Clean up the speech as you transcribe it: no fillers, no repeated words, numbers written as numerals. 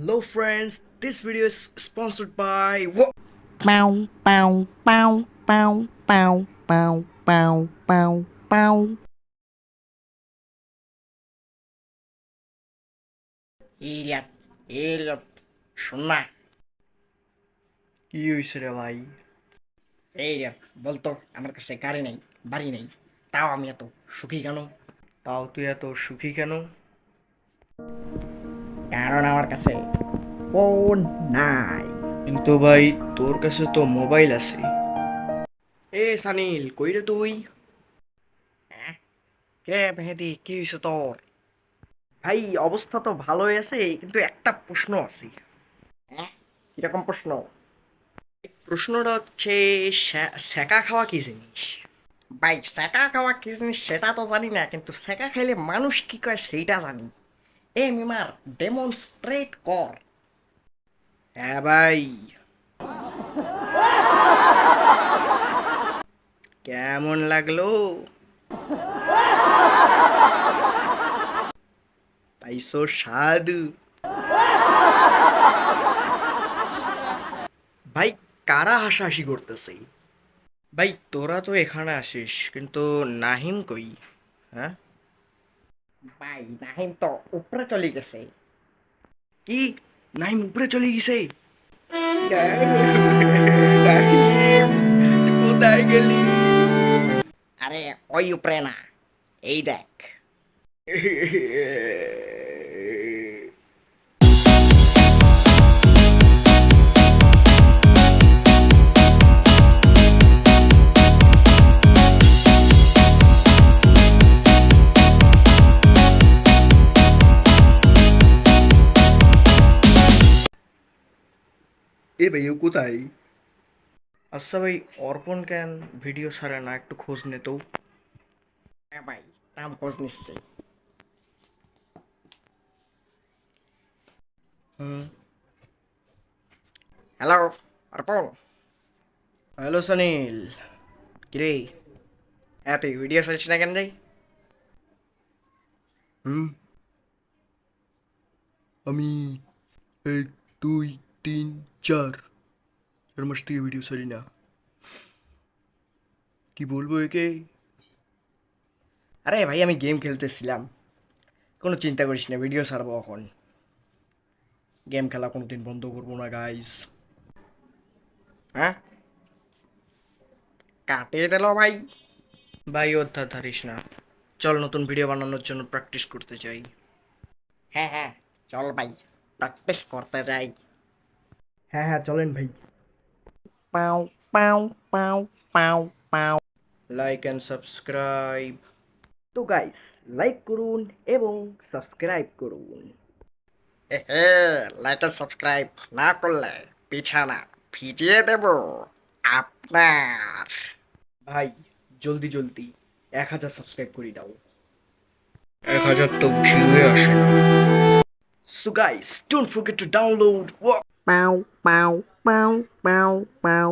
Hello friends, this video is sponsored by what? Bow, bow, bow, bow, bow, bow, bow, bow, bow. ইরিয়াত ইরিয়াত শোন না। কি হয়েছে রে ভাই? ইরিয়াত বলতো, আমার কাছে গাড়ি নেই, বাড়ি নেই, তাও আমি এত সুখী কেন? তাও তুই এত সুখী কেন? কারণ আমার কাছে ফোন নাই। কিন্তু ভাই তোর কাছে তো মোবাইল আছে। এ সানিল, কই রে তুই? কে মেহেদি, কি হয়েছে তোর? ভাই অবস্থা তো ভালোই আছে, কিন্তু একটা প্রশ্ন আছে। কিরকম প্রশ্ন? প্রশ্নটা হচ্ছে সেকা খাওয়া কি জিনিস? ভাই, সেকা খাওয়া কি জিনিস সেটা তো জানি না, কিন্তু সেকা খাইলে মানুষ কি করে সেইটা জানি। এ মিমার, ডেমনস্ট্রেট কর। হ্যাঁ ভাই, কেমন লাগলো? পাইছো স্বাদ? ভাই কারা হাসাহাসি করতেছে? ভাই তোরা তো এখানে আসিস, কিন্তু নাহিম কই? হ্যাঁ, ভাই নাহিম তো উপরে চলে গেছে। কি? নাহিম উপরে চলে গেছে? কোথায় গেলি? আরে ওই উপরে না, এই দেখ। এ ভাই ও কোথায়? আচ্ছা ভাই, অর্পণ কেন ভিডিও ছাড়ে না? একটু খোঁজ নে তো। হ্যাঁ ভাই, নাম খোঁজ নিচ্ছে। হুম। হ্যালো অর্পণ। হ্যালো সুনীল, কিরে? হ্যাঁ, তুই ভিডিও ছাড়িস না কেন রে? হুম, আমি 1 2 3 4 মাস থেকে ভিডিও ছাড়ি না। কি বলবো একে? আরে ভাই, আমি গেম খেলতেছিলাম। কোনো চিন্তা করিস না, ভিডিও ছাড়বো এখন। গেম খেলা কোনোদিন বন্ধ করবো না গাইস। হ্যাঁ, কাটিয়ে দিল ভাই। ভাই অধ্যা ধারিস না, চল নতুন ভিডিও বানানোর জন্য প্র্যাকটিস করতে চাই। হ্যাঁ হ্যাঁ, চল ভাই, প্র্যাকটিস করতে যাই। হ্যাঁ হ্যাঁ চলেন ভাই। Bow, bow, bow, bow, bow. Like and subscribe. তো গাইস, লাইক করুন এবং সাবস্ক্রাইব করুন। হে, লাইক সাবস্ক্রাইব না করলে বিছানা ভিজিয়ে দেব আপনার। ভাই জলদি জলদি 1000 সাবস্ক্রাইব করে দাও। 1000 তো ভিউয়ে আসে না। So guys, don't forget to download. Bow, bow, bow, bow, bow.